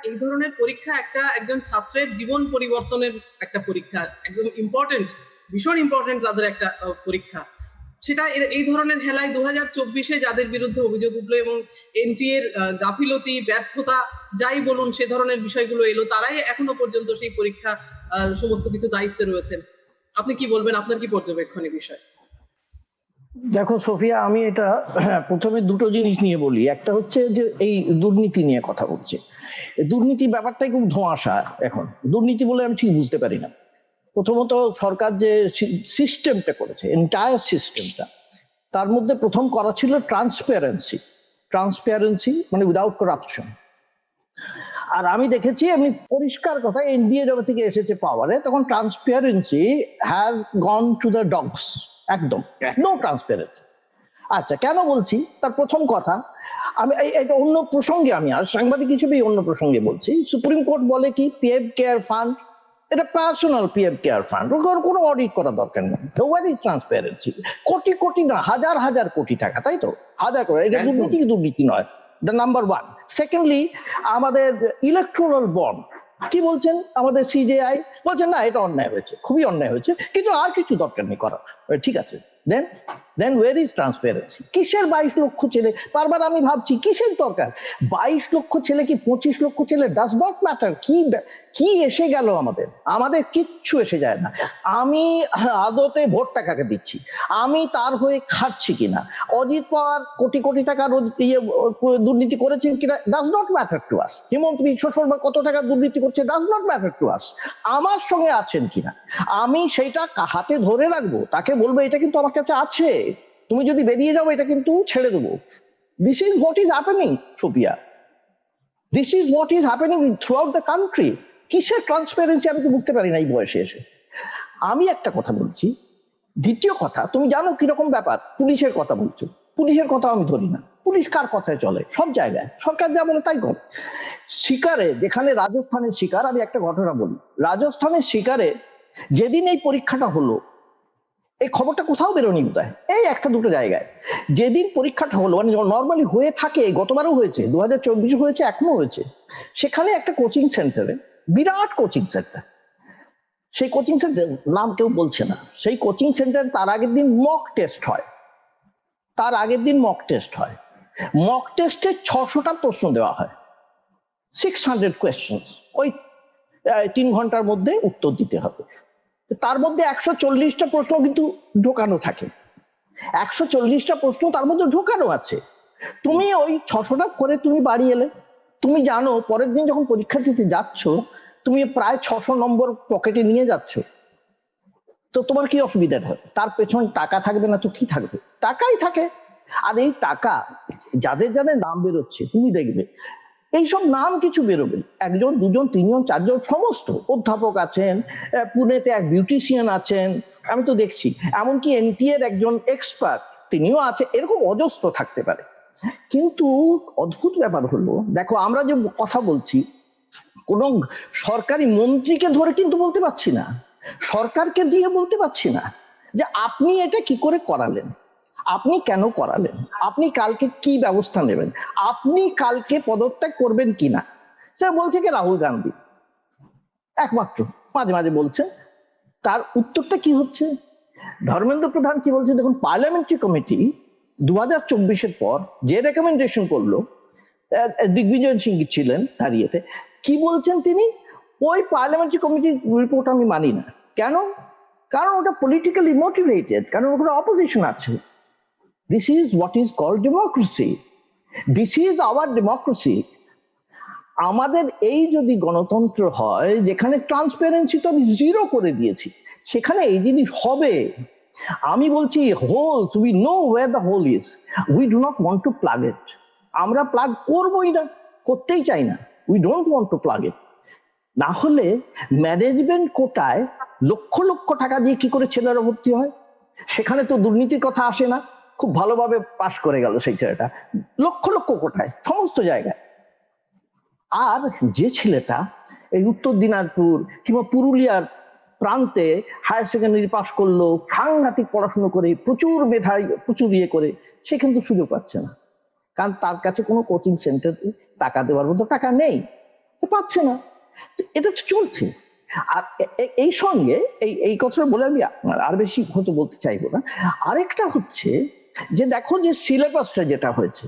এই ধরনের পরীক্ষা একজন ছাত্রের জীবন পরিবর্তনের একটা পরীক্ষা, একদম ইম্পর্টেন্ট, ভীষণ ইম্পর্টেন্ট তাদের একটা পরীক্ষা। সেটা এই ধরনের হেলায় 2024-এ যাদের বিরুদ্ধে অভিযোগ উঠলো এবং এনটিএ এর গাফিলতি, ব্যর্থতা যাই বলুন সে ধরনের বিষয়গুলো এলো, তারাই এখনো পর্যন্ত সেই পরীক্ষা সমস্ত কিছু দায়িত্বে রয়েছেন। আপনি কি বলবেন, আপনার কি পর্যবেক্ষণ এই বিষয়? দেখো সোফিয়া, আমি এটা প্রথমে দুটো জিনিস নিয়ে বলি। একটা হচ্ছে যে এই দুর্নীতি নিয়ে কথা বলছে। দুর্নীতি ব্যাপারটাই খুব ধোঁয়াশা এখন। দুর্নীতি বলে আমি ঠিক বুঝতে পারি না। প্রথমত সরকার যে সিস্টেমটা করেছে, এন্টায়ার সিস্টেমটা, তার মধ্যে প্রথম করা ছিল ট্রান্সপারেন্সি মানে উইদাউট করাপশন। আর আমি দেখেছি, আমি পরিষ্কার কথা, এনডিএ যবে থেকে এসেছে পাওয়ারে তখন transparency has gone to the dogs, একদম নো ট্রান্সপারেন্সি। আচ্ছা, কেন বলছি? তার প্রথম কথা, আমি এটা অন্য প্রসঙ্গে, আমি আর সাংবাদিক হিসেবে অন্য প্রসঙ্গে বলছি। সুপ্রিম কোর্ট বলে কি পিএফ কেয়ার ফান্ড, এটা পার্সোনাল পিএফ কেয়ার ফান্ড, কোনো অডিট করার দরকার নেই। Where is transparency? Crore crore না, হাজার হাজার কোটি টাকা, তাই তো? হাজার কোটি, এটা দুর্নীতি নয়। The number one. সেকেন্ডলি, আমাদের ইলেকট্রাল বন্ড কি বলছেন আমাদের সিজেআই? বলছেন না, এটা অন্যায় হয়েছে, খুবই অন্যায় হয়েছে, কিন্তু আর কিছু দরকার নেই করার। ঠিক আছে, দেন ওয়ের ইজ ট্রান্সপারেন্সি? কিসের 22 লক্ষ ছেলে? বারবার আমি ভাবছি কিসের দরকার 22 লক্ষ ছেলে কি 25 লক্ষ ছেলে, ডাজ নট ম্যাটার। কি এসে গেল আমাদের কিচ্ছু এসে যায় না। আমি আদতে ভোট টাকাকে দিচ্ছি, আমি তার হয়ে খাচ্ছি কিনা, অজিত পাওয়ার কোটি কোটি টাকা দুর্নীতি করেছেন কিনা, does not matter to us. Himanta Biswa Sarma কত টাকা দুর্নীতি করছে, does not matter to us. আমার সঙ্গে আছেন কিনা, আমি সেইটা হাতে ধরে রাখবো, তাকে বলবো এটা কিন্তু আমার কাছে আছে, তুমি যদি বেরিয়ে যাও এটা কিন্তু ছেড়ে দেবো। This is what is happening, Sophia. This is what is happening throughout the country. কিসের ট্রান্সপারেন্সি আমি তো বুঝতে পারি না এই বয়সে এসে। আমি একটা কথা বলছি। দ্বিতীয় কথা, তুমি জানো কিরকম ব্যাপার, পুলিশের কথা বলছো। পুলিশের কথা আমি ধরি না। পুলিশ কার কথায় চলে? সব জায়গায় সরকার যা বলে তাই করে। শিকারে, যেখানে রাজস্থানের শিকার, আমি একটা ঘটনা বলি। রাজস্থানের শিকারে যেদিন এই পরীক্ষাটা হলো, এই খবরটা কোথাও বেরোনি বোধহয়, এই একটা দুটো জায়গায়। যেদিন পরীক্ষাটা হলো, মানে নর্মালি হয়ে থাকে, গতবারও হয়েছে, 2024 হয়েছে, এখনো হয়েছে, সেখানে একটা কোচিং সেন্টারে, বিরাট কোচিং সেন্টার, সেই কোচিং সেন্টার নাম কেউ বলছে না, সেই কোচিং সেন্টার তার আগের দিন মক টেস্ট হয়। মক টেস্টে 600টা প্রশ্ন দেওয়া হয়, 600 কোয়েশ্চেন্স, ওই 3 ঘন্টার মধ্যে উত্তর দিতে হবে। তার মধ্যে 140টা প্রশ্ন কিন্তু ঢোকানো থাকে, 140টা প্রশ্ন তার মধ্যে ঢোকানো আছে। তুমি ওই 600টা করে তুমি বাড়ি এলে, তুমি জানো পরের দিন যখন পরীক্ষা দিতে যাচ্ছ, তুমি প্রায় 600 নম্বর পকেটে নিয়ে যাচ্ছ, তো তোমার কি অসুবিধা হয়? তার পেছনে টাকা থাকবে না তো কি থাকবে? টাকাই থাকে। আর এই টাকা যাদের যাদের নাম বেরোচ্ছে, তুমি দেখবে এইসব নাম কিছু বেরোবে, 1 জন 2 জন 3 জন 4 জন, সমস্ত অধ্যাপক আছেন, পুনেতে এক বিউটিশিয়ান আছেন, আমি তো দেখছি, এমনকি এনটিএর একজন এক্সপার্ট তিনিও আছে, এরকম অজস্র থাকতে পারে। কিন্তু অদ্ভুত ব্যাপার হলো, দেখো আমরা যে কথা বলছি, কোন সরকারি মন্ত্রীকে ধরে কিন্তু বলতে পারছি না, সরকারকে দিয়ে বলতে পারছি না যে আপনি এটা কি করে করালেন, আপনি কেন করালেন, আপনি কালকে কি ব্যবস্থা নেবেন, আপনি কালকে পদত্যাগ করবেন কিনা। সেটা বলছে কি রাহুল গান্ধী একমাত্র, মাঝে মাঝে বলছেন। তার উত্তরটা কি হচ্ছে? ধর্মেন্দ্র প্রধান কি বলছে দেখুন, পার্লামেন্টারি কমিটি 2024-এর পর যে রেকমেন্ডেশন করলো, দিগ্বিজয় সিং ছিলেন দাঁড়িয়েতে, কি বলছেন তিনি? ওই পার্লামেন্টারি কমিটির রিপোর্ট আমি মানি না। কেন? কারণ ওটা পলিটিক্যালি মোটিভেটেড, কারণ ওখানে অপোজিশন আছে। This is what is called democracy, this is our democracy. আমাদের এই যদি গণতন্ত্র হয়, যেখানে ট্রান্সপারেন্সি তো আমি 0 করে দিয়েছি, সেখানে এই জিনিস হবে। আমি বলছি holes, we know where the hole is, we do not want to plug it. আমরা প্লাগ করবোই না, করতেই চাই না, we don't want to plug it. না হলে ম্যানেজমেন্ট কোটায় লক্ষ লক্ষ টাকা দিয়ে কি করে ছেলেরা ভর্তি হয়? সেখানে তো দুর্নীতির কথা আসে না, খুব ভালোভাবে পাশ করে গেল সেই ছেলেটা, লক্ষ লক্ষ কোটায় সমস্ত জায়গায়। আর যে ছেলেটা এই উত্তর দিনাজপুর কিংবা পুরুলিয়ার প্রান্তে হায়ার সেকেন্ডারি পাশ করলো, সাংঘাতিক পড়াশুনো করে, প্রচুর মেধায়, প্রচুর ইয়ে করে, সে কিন্তু সুযোগ পাচ্ছে না, কারণ তার কাছে কোনো কোচিং সেন্টারে টাকা দেওয়ার মতো টাকা নেই। পাচ্ছে না। তো এটা তো চলছে। আর এই সঙ্গে এই কথাটা বলে আমি আর বেশি হয়তো বলতে চাইবো না। আরেকটা হচ্ছে যে দেখো যে সিলেবাসটা যেটা হয়েছে,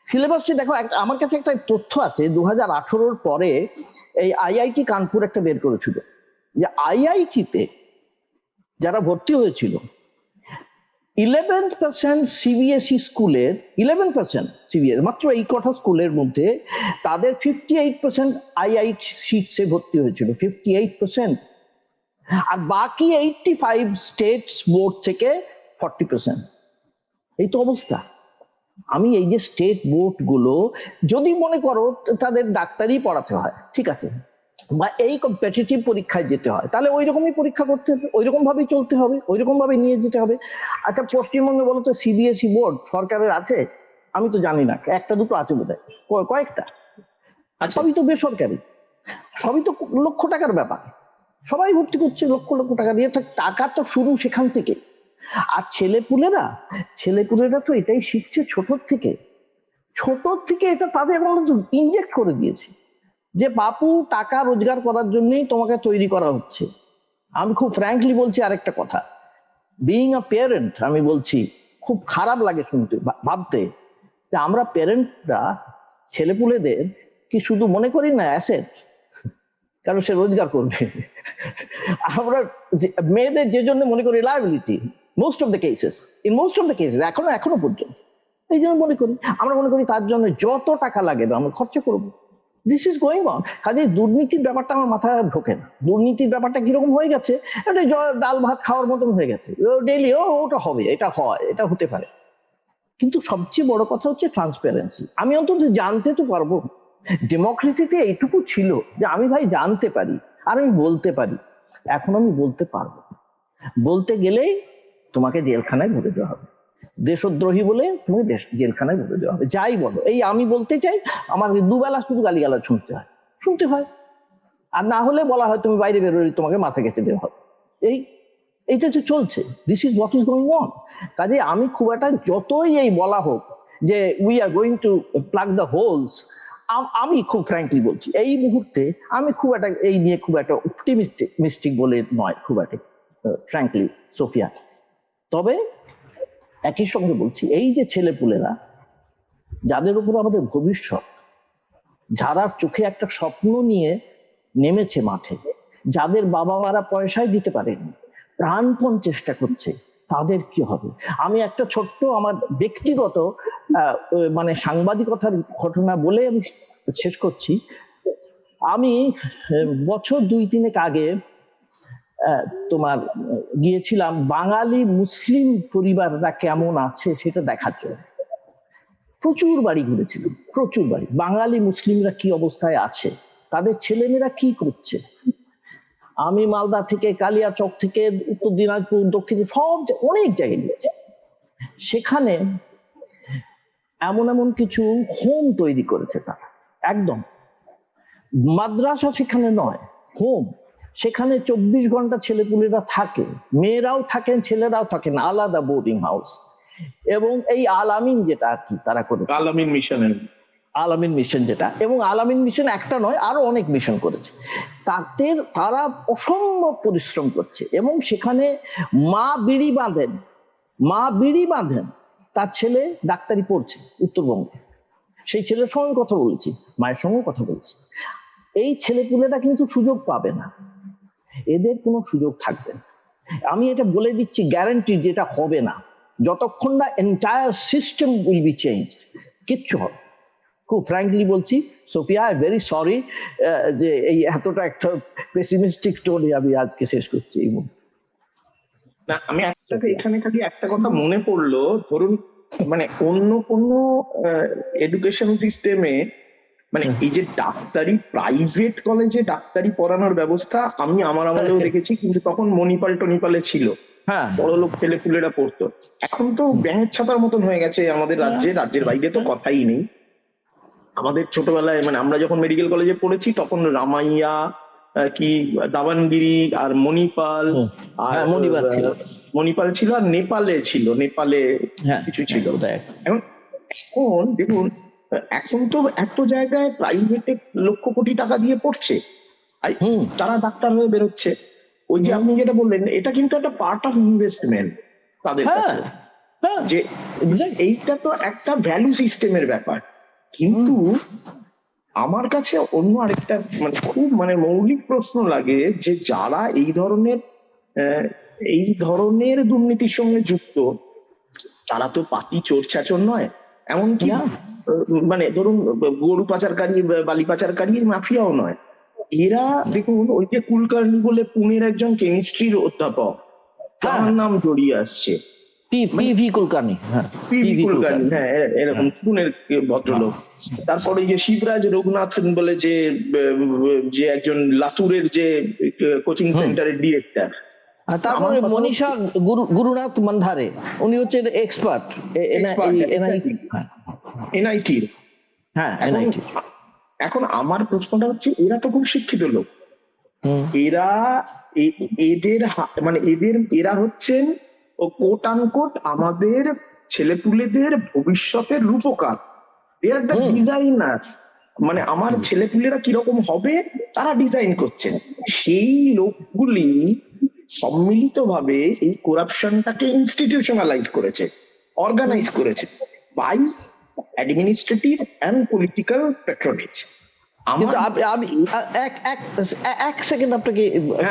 সিলেবাসটা দেখো, আমার কাছে একটা তথ্য আছে 2018 পরে এই আইআইটি কানপুর একটা বের করেছিল যে আইআইটিতে যারা ভর্তি হয়েছিল 11% সিবিএসই স্কুলের, 11% সিবিএস, মাত্র এই কটা স্কুলের মধ্যে তাদের 58% আইআইটি সিটসে ভর্তি হয়েছিল, 58%। আর বাকি 85 স্টেট বোর্ড থেকে 40%। এই তো অবস্থা। আমি এই যে স্টেট বোর্ড গুলো, যদি মনে করো তাদের ডাক্তারি পড়াতে হয়, ঠিক আছে, বা এই কম্পিটিটিভ পরীক্ষায় যেতে হয়, তাহলে ওই রকমই পরীক্ষা করতে হবে, ওই রকম ভাবেই চলতে হবে, ওই রকম ভাবে নিয়ে যেতে হবে। আচ্ছা, পশ্চিমবঙ্গে বলো তো সিবিএসই বোর্ড সরকারের আছে? আমি তো জানি না, একটা দুটো আছে বোধহয়, কয়েকটা। সবই তো বেসরকারি, সবই তো লক্ষ টাকার ব্যাপার, সবাই ভর্তি করছে লক্ষ লক্ষ টাকা দিয়ে। টাকা তো শুরু সেখান থেকে। আর ছেলেপুলেরা তো এটাই শিখছে ছোট থেকে এটা তাদের ইনজেক্ট করে দিয়েছে যে বাপু টাকা রোজগার করার জন্যই তোমাকে তৈরি করা হচ্ছে। আমি খুব ফ্র্যাঙ্কলি বলছি আরেকটা কথা, বিইং আ প্যারেন্ট, আমি বলছি খুব খারাপ লাগে শুনতে, ভাবতে যে আমরা প্যারেন্টরা ছেলেপুলেদের কি শুধু মনে করি না অ্যাসেট, কারণ সে রোজগার করবে। আমরা মেয়েদের যে জন্য মনে করি liability, most of the cases, এখনো পর্যন্ত এই জন্য মনে করি, আমরা মনে করি তার জন্য যত টাকা লাগে আমরা খরচা করবো। This is going on. কাজে দুর্নীতির ব্যাপারটা আমার মাথায় ঢোকে না। দুর্নীতির ব্যাপারটা কিরকম হয়ে গেছে, এটা ডাল ভাত খাওয়ার মতন হয়ে গেছে, ডেইলি ওটা হবে, এটা হয়, এটা হতে পারে। কিন্তু সবচেয়ে বড় কথা হচ্ছে ট্রান্সপারেন্সি। আমি অন্তত জানতে তো পারবো। ডেমোক্রেসিতে এইটুকু ছিল যে আমি ভাই জানতে পারি আর আমি বলতে পারি। এখন আমি বলতে পারবো, বলতে গেলেই তোমাকে জেলখানায় ভরে দেওয়া হবে, দেশদ্রোহী বলে তোমাকে জেলখানায় ভরে দেওয়া হবে। যাই বলো, এই আমি বলতে চাই, আমার দুবেলা শুধু গালিগালাজ শুনতে হয়। আর না হলে বলা হয় তুমি বাইরে বেরোলে তোমাকে মাথা কেটে দেওয়া হবে। এইটা তো চলছে। This is what is going on. কাজে আমি খুব একটা, যতই এই বলা হোক যে we are going to plug the holes, আমি খুব ফ্র্যাঙ্কলি বলছি এই মুহূর্তে আমি খুব একটা এই নিয়ে খুব একটা অপটিমিস্টিক বলে নয়, খুব একটা ফ্র্যাঙ্কলি সোফিয়া। তবে একই সঙ্গে বলছি, এই যে ছেলেপুলেরা যাদের উপর আমাদের ভবিষ্যৎ, যারা চোখে একটা স্বপ্ন নিয়ে নেমেছে মাঠে, যাদের বাবা মারা পয়সায় দিতে পারেনি, প্রাণপণ চেষ্টা করছে, তাদের কি হবে? আমি একটা ছোট্ট আমার ব্যক্তিগত মানে সাংবাদিকতার ঘটনা বলে আমি শেষ করছি। আমি বছর 2-3 আগে তোমার গিয়েছিলাম বাঙালি মুসলিম পরিবাররা কেমন আছে সেটা দেখার জন্য। প্রচুর বাড়ি ঘুরেছিলাম, প্রচুর বাড়ি। বাঙালি মুসলিমরা কি অবস্থায় আছে, তাদের ছেলেমেয়েরা কি করছে। আমি মালদা থেকে, কালিয়াচক থেকে, উত্তর দিনাজপুর, দক্ষিণ, সব অনেক জায়গায় গিয়েছি। সেখানে এমন কিছু হোম তৈরি করেছে তারা, একদম মাদ্রাসা সেখানে নয়, হোম। সেখানে 24 ঘন্টা ছেলেপুলেরা থাকে, মেয়েরাও থাকেন, ছেলেরাও থাকেন, আলাদা বোর্ডিং হাউস। এবং এই আলামিন যেটা আর কি তারা করে, আলামিন মিশন যেটা, এবং আলামিন মিশন একটা নয়, আরো অনেক মিশন করেছে। তারা অসম্ভব পরিশ্রম করছে। এবং সেখানে মা বিড়ি বাঁধেন, তার ছেলে ডাক্তারি পড়ছে উত্তরবঙ্গে, সেই ছেলের সঙ্গে কথা বলেছি, মায়ের সঙ্গে কথা বলেছি। এই ছেলেপুলেরা কিন্তু সুযোগ পাবে না, এদের কোনো সুযোগ থাকবে না। আমি এটা বলে দিচ্ছি, গ্যারান্টি, যেটা হবে না যতক্ষণ না entire system will be changed, কিচ্ছু হবে। খুব ফ্র্যাঙ্কলি বলছি সোফিয়া, আই ভেরি সরি যে এই এতটা একটা পেসিমিস্টিক টোনে আমি আজকে শেষ করছি এই মুহূর্তে। না, আমি এখানে খালি একটা কথা মনে পড়লো, ধরুন মানে অন্য কোনো এডুকেশন সিস্টেমে মানে এই যে ডাক্তারি, প্রাইভেট কলেজে ডাক্তারি পড়ানোর ব্যবস্থা আমি আমার আমলেও দেখেছি, কিন্তু তখন টনিপালে ছিল, বড় লোক ছেলেপুলেরা পড়তো। এখন তো ব্যাঙের ছাতার মতন হয়ে গেছে আমাদের রাজ্যের বাইরে তো কথাই নেই। আমাদের ছোটবেলায় মানে আমরা যখন মেডিকেল কলেজে পড়েছি তখন রামাইয়া, কি দাবানগিরি আর মণিপাল ছিল, আর নেপালে কিছু ছিল। এখন দেখুন এখন তো এত জায়গায় প্রাইভেটে লক্ষ কোটি টাকা দিয়ে পড়ছে, তারা ডাক্তার হয়ে বেরোচ্ছে। ওই যে আপনি যেটা বললেন, এটা কিন্তু একটা পার্ট অফ ইনভেস্টমেন্ট তাদের কাছে, যে এইটা তো একটা ভ্যালু সিস্টেমের ব্যাপার। কিন্তু আমার কাছে অন্য আরেকটা মানে খুব মানে মৌলিক প্রশ্ন লাগে, যে যারা এই ধরনের দুর্নীতির সঙ্গে যুক্ত, তারা তো পাতি চোর ছাচর নয়, এমনকি মানে ধরুন গরু পাচারকারী, বালি পাচারকারী, মাফিয়াও নয়। এরা দেখুন, ওই যে কুলকার্নি বলে পুনের একজন কেমিস্ট্রির অধ্যাপক, তার নাম জড়িয়ে আসছে, পিভি কুলকার্নি, কুলকার্নি, হ্যাঁ এরকম পুনের ভদ্রলোক। তারপরে যে শিবরাজ রঘুনাথ বলে যে একজন লাতুরের যে কোচিং সেন্টারের ডিরেক্টর। তারপরে মনীষা গুরুনাথ মান্ধারে, উনি হচ্ছেন এক্সপার্ট এনআইটির। হ্যাঁ, এখন আমার প্রশ্নটা হচ্ছে, এরা তো খুব শিক্ষিত লোক, এরা হচ্ছেন কোট আনকোট আমাদের ছেলেপুলেদের ভবিষ্যতের রূপকার, ডিজাইনার। মানে আমার ছেলেপুলেরা কিরকম হবে তারা ডিজাইন করছেন। সেই লোকগুলি সম্মিলিতভাবে এই করাপশনটাকে ইনস্টিটিউশনালাইজ করেছে, অর্গানাইজ করেছে by administrative and political patronage. কিন্তু আমি এক সেকেন্ড আপনাকে,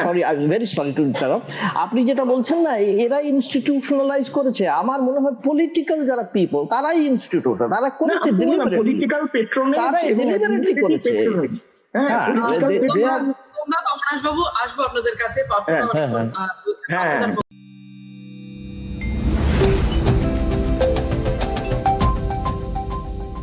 sorry, I am very sorry to interrupt. আপনি যেটা বলছেন না, এরা ইনস্টিটিউশনালাইজ করেছে, আমার মনে হয় পলিটিক্যাল যারা পিপল তারাই ইনস্টিটিউশন, তারা করেছে পলিটিক্যাল প্যাট্রোনেজ, তারা ডেলিভারেটলি করেছে। বাবু, আসবো আপনাদের কাছে।